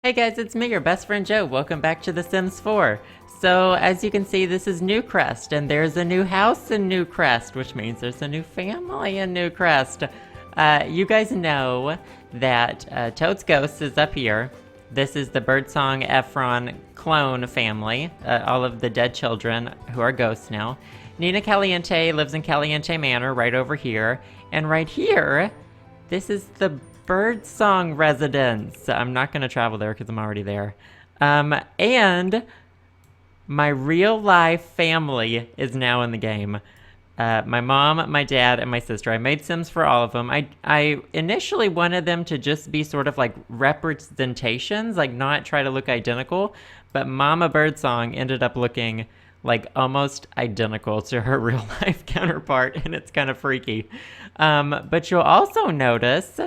Hey guys, it's me, your best friend Joe. Welcome back to The Sims 4. So, as you can see, this is Newcrest, and there's a new house in Newcrest, which means there's a new family in Newcrest. You guys know that Toad's Ghost is up here. This is the Birdsong Efron clone family, all of the dead children who are ghosts now. Nina Caliente lives in Caliente Manor right over here. And right here, this is the Birdsong residence. I'm not going to travel there because I'm already there. And my real life family is now in the game. My mom, my dad, and my sister. I made Sims for all of them. I initially wanted them to just be sort of like representations, like not try to look identical, but Mama Birdsong ended up looking like almost identical to her real life counterpart, and it's kind of freaky. But you'll also notice,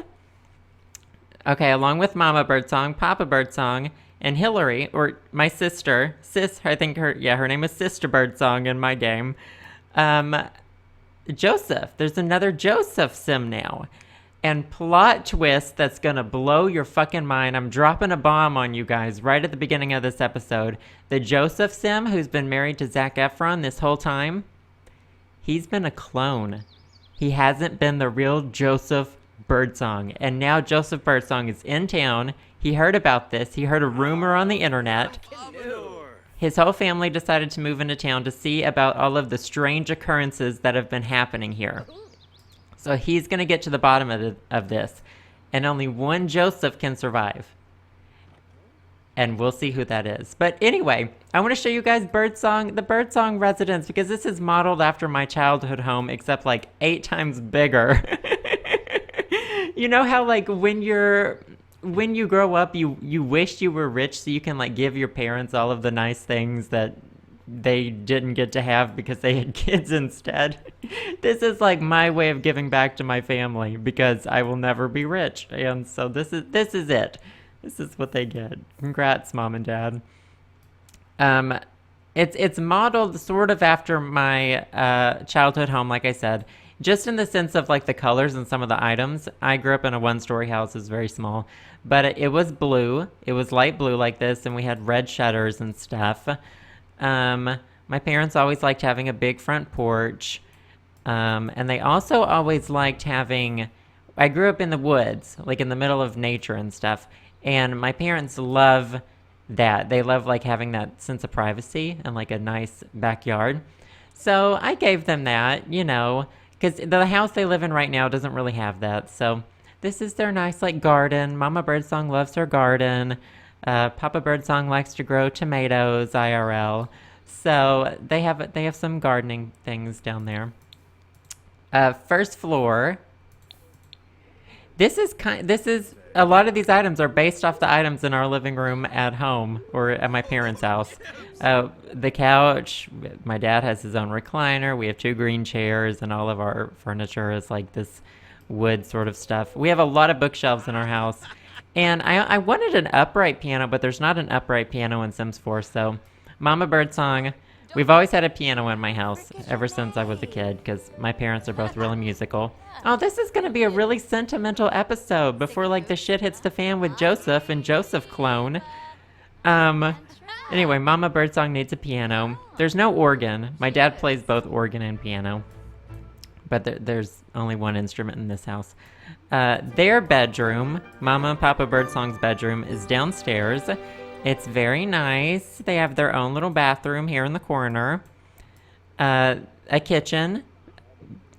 okay, along with Mama Birdsong, Papa Birdsong, and Hillary, or my sister, I think her name is Sister Birdsong in my game. Joseph, there's another Joseph sim now. And plot twist that's gonna blow your fucking mind. I'm dropping a bomb on you guys right at the beginning of this episode. The Joseph sim who's been married to Zac Efron this whole time, he's been a clone. He hasn't been the real Joseph Birdsong. And now Joseph Birdsong is in town. He heard about this. He heard a rumor on the internet. His whole family decided to move into town to see about all of the strange occurrences that have been happening here. So he's going to get to the bottom of this. And only one Joseph can survive. And we'll see who that is. But anyway, I want to show you guys the Birdsong residence, because this is modeled after my childhood home, except like 8 times bigger. You know how like when you grow up, you wish you were rich so you can like give your parents all of the nice things that they didn't get to have because they had kids instead. This is like my way of giving back to my family because I will never be rich. And so this is it. This is what they get. Congrats, Mom and Dad. It's modeled sort of after my childhood home, like I said, just in the sense of like the colors and some of the items. I grew up in a 1-story house. It was very small, but it was blue. It was light blue like this, and we had red shutters and stuff. My parents always liked having a big front porch, and they also always liked having, I grew up in the woods, like in the middle of nature and stuff, and my parents love that. They love like having that sense of privacy and like a nice backyard. So I gave them that, you know, because the house they live in right now doesn't really have that. So this is their nice like garden. Mama Birdsong loves her garden. Papa Birdsong likes to grow tomatoes IRL. So they have some gardening things down there. First floor. This is a lot of these items are based off the items in our living room at home or at my parents' house. The couch, my dad has his own recliner. We have 2 green chairs, and all of our furniture is like this wood sort of stuff. We have a lot of bookshelves in our house. And I wanted an upright piano, but there's not an upright piano in Sims 4, so Mama Birdsong, we've always had a piano in my house ever since I was a kid, because my parents are both really musical. Oh, this is going to be a really sentimental episode before, like, the shit hits the fan with Joseph and Joseph clone. Anyway, Mama Birdsong needs a piano. There's no organ. My dad plays both organ and piano, but there's only one instrument in this house. Their bedroom, Mama and Papa Birdsong's bedroom, is downstairs. It's very nice. They have their own little bathroom here in the corner. A kitchen,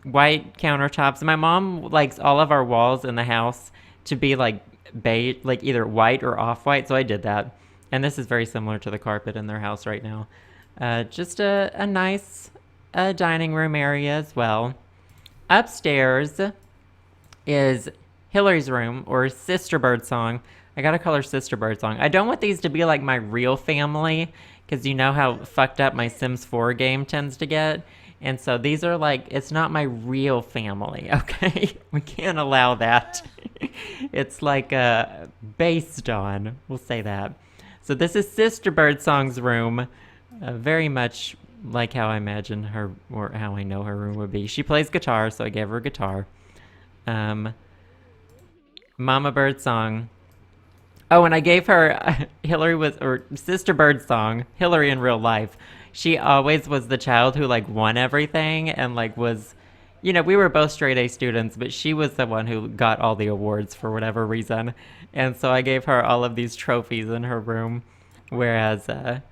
white countertops. My mom likes all of our walls in the house to be like beige, like either white or off-white, so I did that. And this is very similar to the carpet in their house right now. Just a nice dining room area as well. Upstairs is Hillary's room, or Sister Birdsong. I gotta call her Sister Birdsong. I don't want these to be like my real family, because you know how fucked up my Sims 4 game tends to get. And so these are like, it's not my real family, okay? We can't allow that. It's like based on, we'll say that. So this is Sister Birdsong's room, very much like how I imagine her, or how I know her room would be. She plays guitar, so I gave her a guitar. Mama Birdsong Oh, and I gave her Hillary was or Sister Birdsong, Hillary in real life. She always was the child who like won everything and like was, we were both straight A students, but she was the one who got all the awards for whatever reason. And so I gave her all of these trophies in her room, whereas I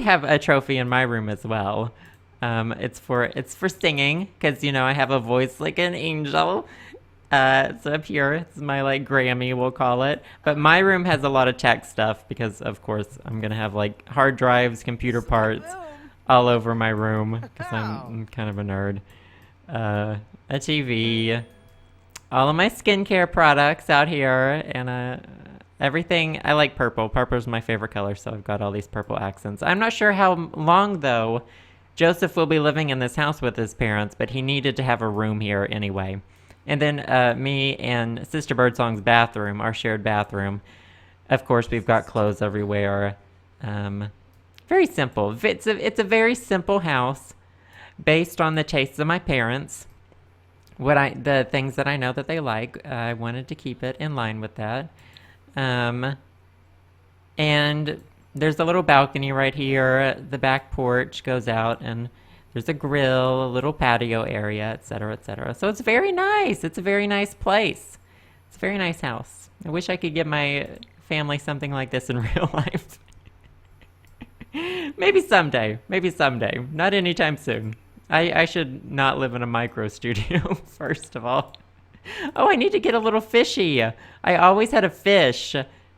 have a trophy in my room as well. It's for singing because I have a voice like an angel. It's up here. It's my like Grammy, we'll call it. But my room has a lot of tech stuff because, of course, I'm gonna have like hard drives, computer parts all over my room because I'm kind of a nerd. A TV, all of my skincare products out here, and everything. I like purple. Purple's my favorite color, so I've got all these purple accents. I'm not sure how long though Joseph will be living in this house with his parents, but he needed to have a room here anyway. And then me and Sister Birdsong's bathroom, our shared bathroom. Of course, we've got clothes everywhere. Very simple. It's a very simple house based on the tastes of my parents. The things that I know that they like, I wanted to keep it in line with that. And there's a little balcony right here. The back porch goes out, and there's a grill, a little patio area, etc., etc. So it's very nice. It's a very nice place. It's a very nice house. I wish I could give my family something like this in real life. Maybe someday. Maybe someday. Not anytime soon. I should not live in a micro studio, first of all. Oh, I need to get a little fishy. I always had a fish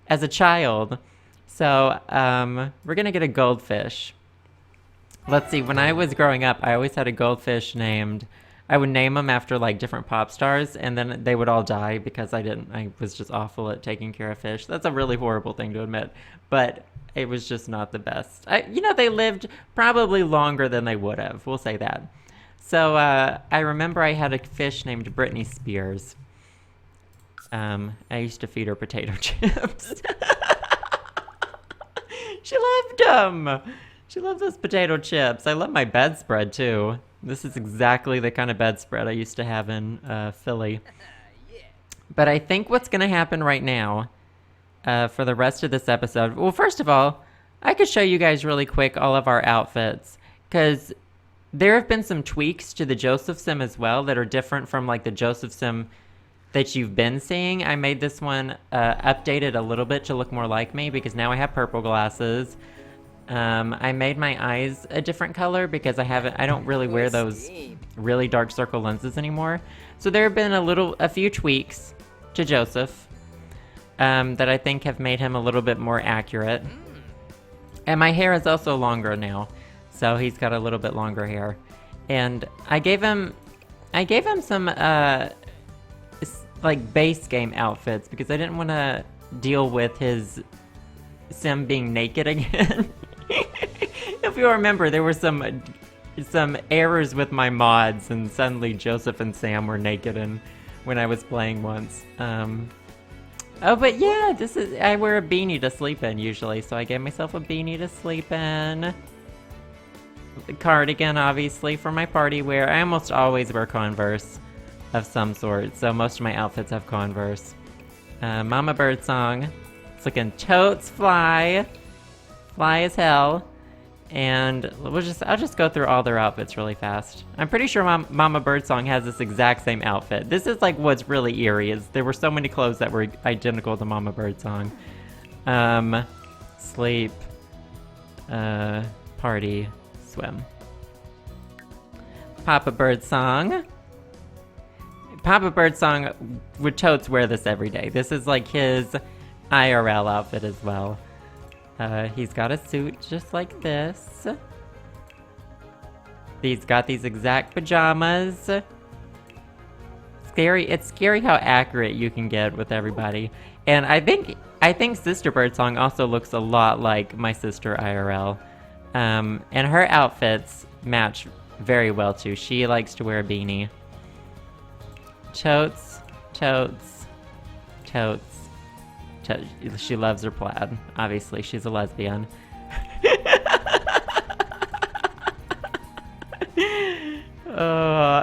as a child. So we're going to get a goldfish. Let's see, when I was growing up, I always had a goldfish I would name them after like different pop stars, and then they would all die because I was just awful at taking care of fish. That's a really horrible thing to admit, but it was just not the best. They lived probably longer than they would have, we'll say that. So I remember I had a fish named Britney Spears. I used to feed her potato chips. She loved them. She loved those potato chips. I love my bedspread, too. This is exactly the kind of bedspread I used to have in Philly. But I think what's going to happen right now for the rest of this episode... Well, first of all, I could show you guys really quick all of our outfits. Because there have been some tweaks to the Joseph Sim as well that are different from like the Joseph Sim that you've been seeing. I made this one updated a little bit to look more like me because now I have purple glasses. I made my eyes a different color because I don't really wear those really dark circle lenses anymore. So there have been a few tweaks to Joseph that I think have made him a little bit more accurate. And my hair is also longer now, so he's got a little bit longer hair. And I gave him some like base game outfits because I didn't want to deal with his Sim being naked again. If you remember, there were some errors with my mods, and suddenly Joseph and Sam were naked when I was playing once. But yeah, I wear a beanie to sleep in usually, so I gave myself a beanie to sleep in. The cardigan, obviously, for my party wear. I almost always wear Converse of some sort, so most of my outfits have Converse. Mama Birdsong. It's looking totes fly as hell. And I'll just go through all their outfits really fast. I'm pretty sure Mama Birdsong has this exact same outfit. This is like what's really eerie is there were so many clothes that were identical to Mama Birdsong. Sleep, party, swim. Papa Birdsong. Papa Birdsong would totes wear this every day. This is like his IRL outfit as well. He's got a suit just like this. He's got these exact pajamas. It's scary how accurate you can get with everybody. And I think Sister Birdsong also looks a lot like my sister IRL. And her outfits match very well too. She likes to wear a beanie. Totes. She loves her plaid. Obviously, she's a lesbian.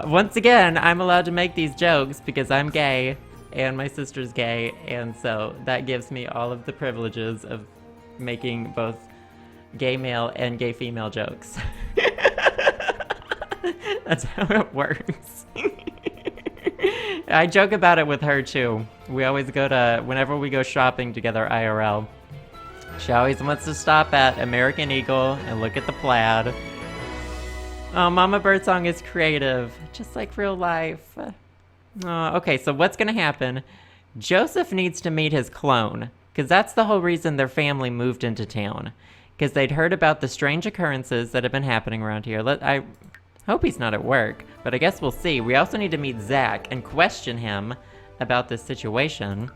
Once again, I'm allowed to make these jokes because I'm gay and my sister's gay, and so that gives me all of the privileges of making both gay male and gay female jokes. That's how it works. I joke about it with her too. We always whenever we go shopping together IRL, she always wants to stop at American Eagle and look at the plaid. Oh, Mama Birdsong is creative, just like real life. Okay, so what's gonna happen? Joseph needs to meet his clone, because that's the whole reason their family moved into town. Because they'd heard about the strange occurrences that have been happening around here. I hope he's not at work, but I guess we'll see. We also need to meet Zac and question him about this situation.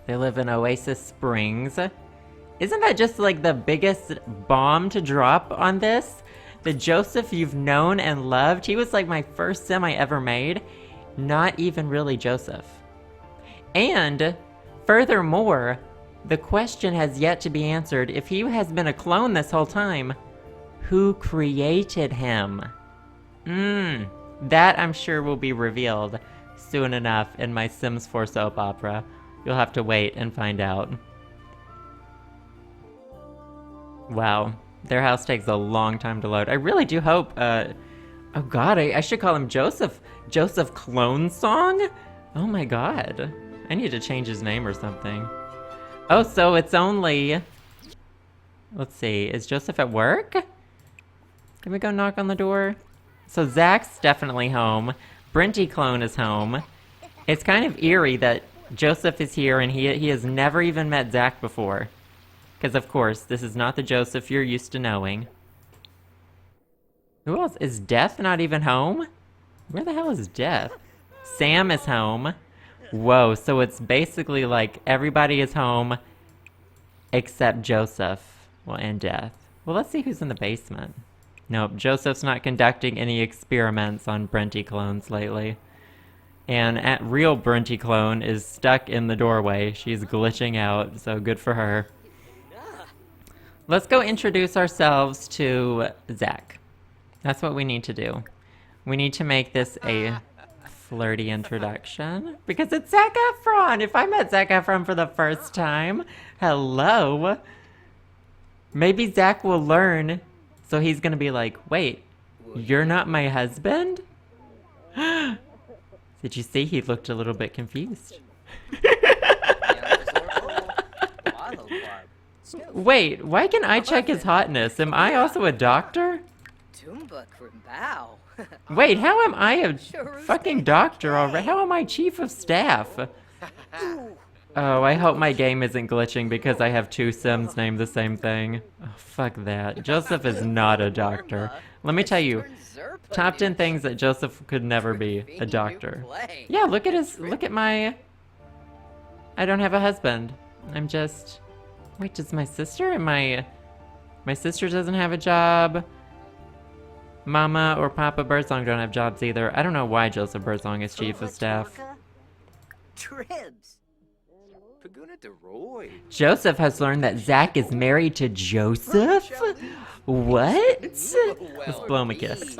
They live in Oasis Springs. Isn't that just like the biggest bomb to drop on this? The Joseph you've known and loved, he was like my first sim I ever made. Not even really Joseph. And furthermore, the question has yet to be answered. If he has been a clone this whole time, who created him? That I'm sure will be revealed soon enough in my Sims 4 soap opera. You'll have to wait and find out. Wow, their house takes a long time to load. I really do hope, oh god, I should call him Joseph. Joseph Clone Song? Oh my god. I need to change his name or something. Oh, so it's only... Let's see, is Joseph at work? Can we go knock on the door? So Zac's definitely home. Brenty Clone is home. It's kind of eerie that Joseph is here and he has never even met Zac before. Because of course, this is not the Joseph you're used to knowing. Who else? Is Death not even home? Where the hell is Death? Sam is home. Whoa, so it's basically like everybody is home except Joseph. Well, and Death. Well, let's see who's in the basement. Nope, Joseph's not conducting any experiments on Brenty clones lately. And real Brenty clone is stuck in the doorway. She's glitching out, so good for her. Let's go introduce ourselves to Zac. That's what we need to do. We need to make this a flirty introduction because it's Zac Efron. If I met Zac Efron for the first time, hello. Maybe Zac will learn, so he's gonna be like, wait, you're not my husband? Did you see? He looked a little bit confused. Wait, why can I check his hotness? Am I also a doctor? Wait, how am I a fucking doctor already? How am I chief of staff? Oh, I hope my game isn't glitching because I have two Sims named the same thing. Oh, fuck that. Joseph is not a doctor. Let me tell you, top 10 things that Joseph could never be. A doctor. Yeah, look at my... I don't have a husband. I'm just... Wait, does my sister and my sister doesn't have a job? Mama or Papa Birdsong don't have jobs either. I don't know why Joseph Birdsong is chief of staff. Joseph has learned that Zac is married to Joseph? What? Let's blow him a kiss.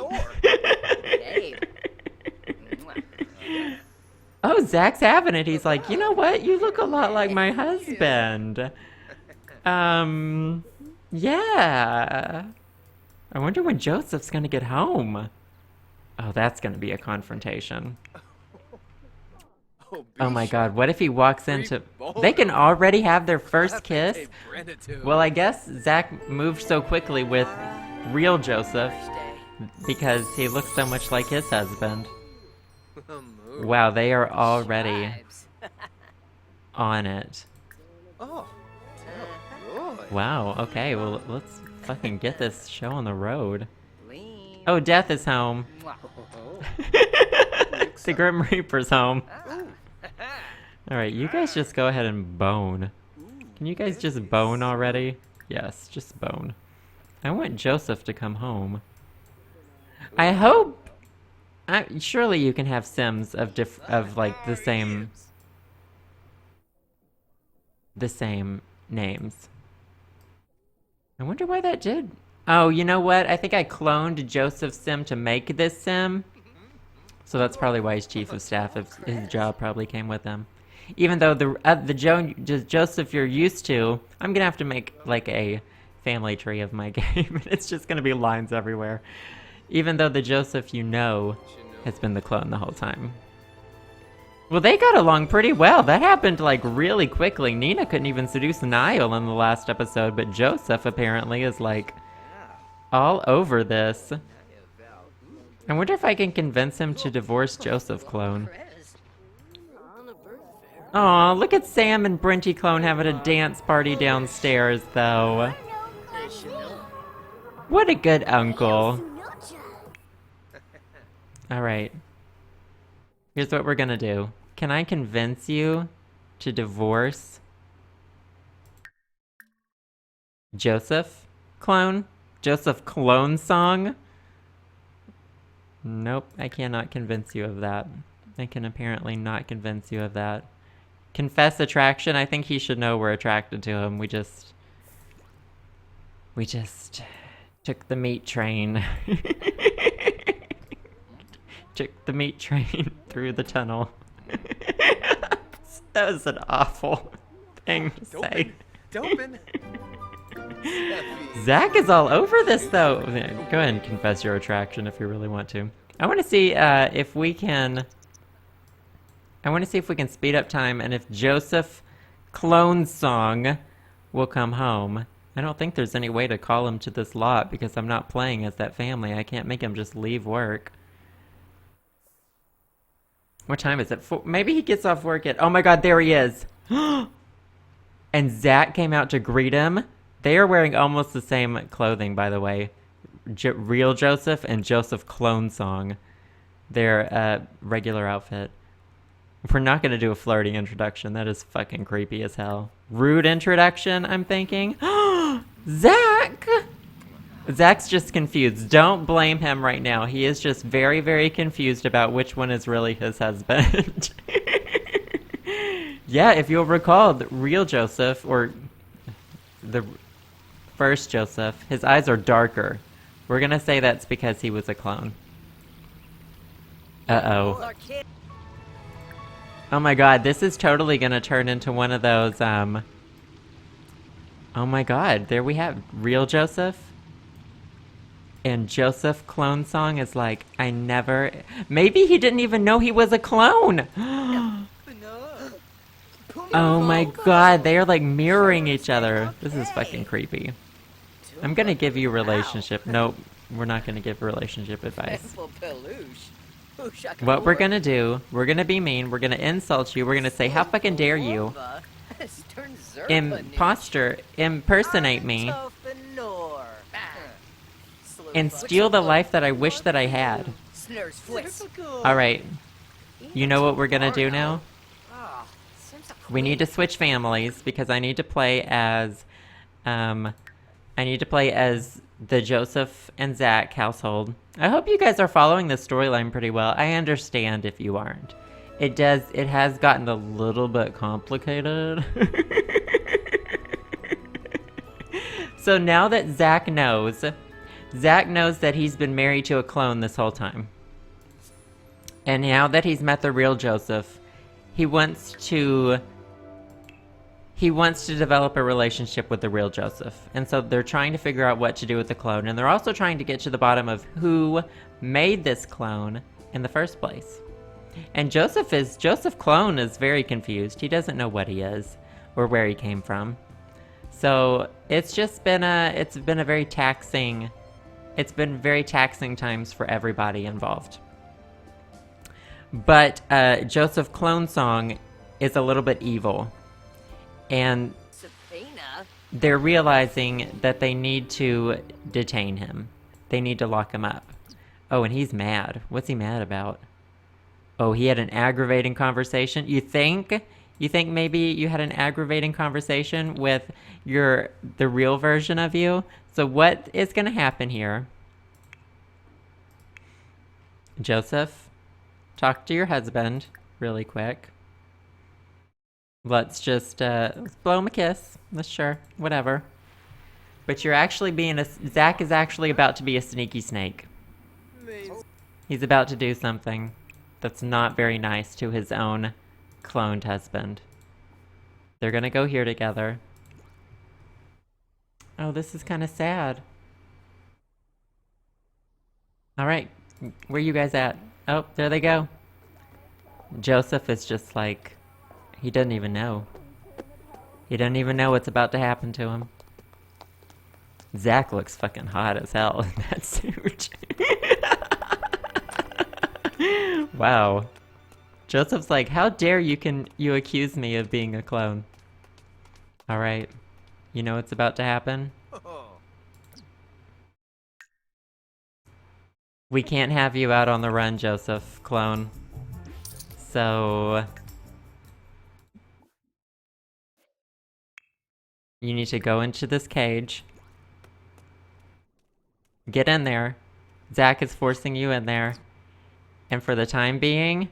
Oh, Zac's having it. He's like, you know what? You look a lot like my husband. Yeah. I wonder when Joseph's gonna get home. Oh, that's gonna be a confrontation. Oh my god, what if he walks into... They can already have their first kiss? Well, I guess Zac moved so quickly with real Joseph because he looks so much like his husband. Wow, they are already on it. Wow, okay, well, let's fucking get this show on the road. Oh, Death is home. The Grim Reaper's home. Alright, you guys just go ahead and bone. Can you guys just bone already? Yes, just bone. I want Joseph to come home. I hope... surely you can have Sims of like the same names. I wonder why that did. Oh, you know what? I think I cloned Joseph's sim to make this sim. So that's probably why he's chief of staff. If his job probably came with him. Even though Joseph you're used to, I'm gonna have to make like a family tree of my game. It's just gonna be lines everywhere. Even though the Joseph you know has been the clone the whole time. Well, they got along pretty well. That happened like really quickly. Nina couldn't even seduce Niall in the last episode, but Joseph apparently is like all over this. I wonder if I can convince him to divorce Joseph Clone. Aw, look at Sam and Brinty Clone having a dance party downstairs, though. What a good uncle. Alright. Here's what we're gonna do. Can I convince you to divorce Joseph Clone? Joseph Clone Song? Nope, I cannot convince you of that. I can apparently not convince you of that. Confess attraction. I think he should know we're attracted to him. We just took the meat train. Took the meat train through the tunnel. That was an awful thing to say. Zac is all over this, though. Go ahead and confess your attraction if you really want to. I want to see if we can... I want to see if we can speed up time and if Joseph Clone Song will come home. I don't think there's any way to call him to this lot because I'm not playing as that family. I can't make him just leave work. What time is it? Maybe he gets off work at... Oh my god, there he is! And Zac came out to greet him. They are wearing almost the same clothing, by the way. Real Joseph and Joseph Clone Song. Their regular outfit. We're not going to do a flirty introduction. That is fucking creepy as hell. Rude introduction, I'm thinking. Zac! Zac's just confused. Don't blame him right now. He is just very, very confused about which one is really his husband. Yeah, if you'll recall, the real Joseph, or the first Joseph, his eyes are darker. We're going to say that's because he was a clone. Uh-oh. Oh my god, this is totally gonna turn into one of those, oh my god, there we have Real Joseph. And Joseph Clone Song is like, I never... Maybe he didn't even know he was a clone! Oh my god, they are like mirroring each other. This is fucking creepy. I'm gonna give you relationship... Nope, we're not gonna give relationship advice. What we're gonna do, we're gonna be mean, we're gonna insult you, we're gonna say, how fucking dare you impersonate me and steal the life that I wish that I had. Alright, you know what we're gonna do now? We need to switch families because I need to play as, the Joseph and Zac household. I hope you guys are following this storyline pretty well. I understand if you aren't. It has gotten a little bit complicated. So now that Zac knows that he's been married to a clone this whole time. And now that he's met the real Joseph, he wants to develop a relationship with the real Joseph. And so they're trying to figure out what to do with the clone. And they're also trying to get to the bottom of who made this clone in the first place. And Joseph Clone is very confused. He doesn't know what he is or where he came from. So it's been very taxing times for everybody involved. But Joseph Clone Song is a little bit evil. And they're realizing that they need to detain him. They need to lock him up. Oh, and he's mad. What's he mad about? Oh, he had an aggravating conversation? You think maybe you had an aggravating conversation with the real version of you? So what is going to happen here? Joseph, talk to your husband really quick. Let's just, let's blow him a kiss. Sure, whatever. But you're actually Zac is actually about to be a sneaky snake. He's about to do something. That's not very nice to his own cloned husband. They're gonna go here together. Oh, this is kind of sad. All right, where you guys at? Oh, there they go. Joseph is just like, he doesn't even know. He doesn't even know what's about to happen to him. Zac looks fucking hot as hell in that suit. Wow. Joseph's like, how dare you accuse me of being a clone? All right. You know what's about to happen? We can't have you out on the run, Joseph, clone. So you need to go into this cage. Get in there. Zac is forcing you in there. And for the time being,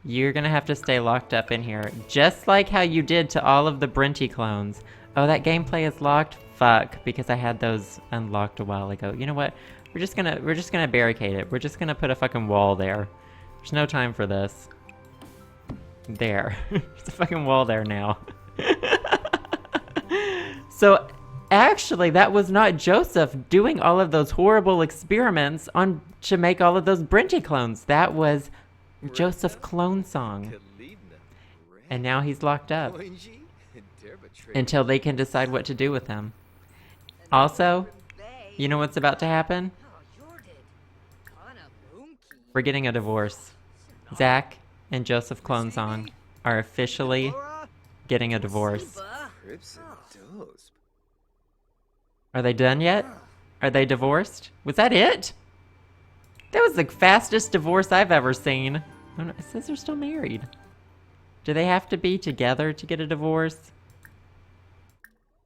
you're gonna have to stay locked up in here. Just like how you did to all of the Brinty clones. Oh, that gameplay is locked? Fuck, because I had those unlocked a while ago. You know what? We're just gonna barricade it. We're just gonna put a fucking wall there. There's no time for this. There. There's a fucking wall there now. So, actually, that was not Joseph doing all of those horrible experiments to make all of those Brinty clones. That was Joseph Clonesong. And now he's locked up. Until they can decide what to do with him. Also, you know what's about to happen? We're getting a divorce. Zac and Joseph Clonesong are officially getting a divorce. Are they done yet? Are they divorced? Was that it? That was the fastest divorce I've ever seen. Oh no, it says they're still married. Do they have to be together to get a divorce?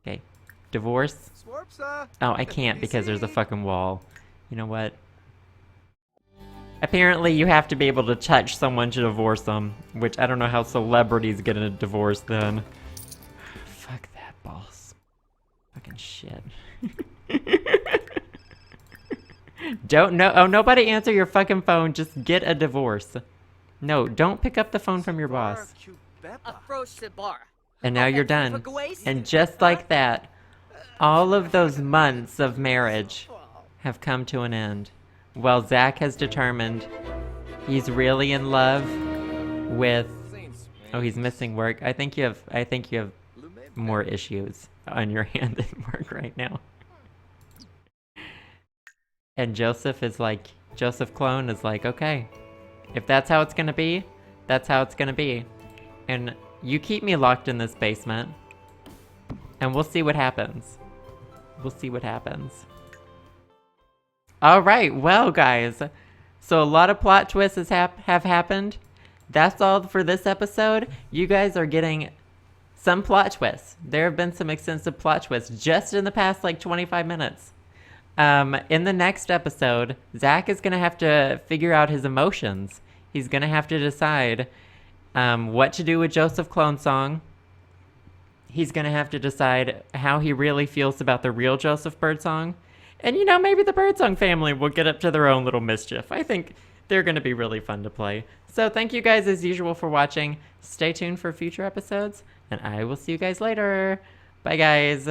Okay, divorce. Oh, I can't because there's a fucking wall. You know what? Apparently you have to be able to touch someone to divorce them, which I don't know how celebrities get a divorce then. Fuck that boss. Fucking shit. Don't know. Oh, nobody answer your fucking phone. Just get a divorce. No, don't pick up the phone from your boss. And now you're done. And just like that, all of those months of marriage have come to an end. Well, Zac has determined he's really in love with... Oh, he's missing work. I think you have more issues on your hand than work right now. And Joseph Clone is like, okay, if that's how it's gonna be, that's how it's gonna be. And you keep me locked in this basement, and we'll see what happens. We'll see what happens. Alright, well guys, so a lot of plot twists have happened. That's all for this episode. You guys are getting some plot twists. There have been some extensive plot twists just in the past like 25 minutes. In the next episode, Zac is going to have to figure out his emotions. He's going to have to decide what to do with Joseph Clonesong. He's going to have to decide how he really feels about the real Joseph Birdsong. And, you know, maybe the Birdsong family will get up to their own little mischief. I think they're going to be really fun to play. So thank you guys as usual for watching. Stay tuned for future episodes, and I will see you guys later. Bye, guys.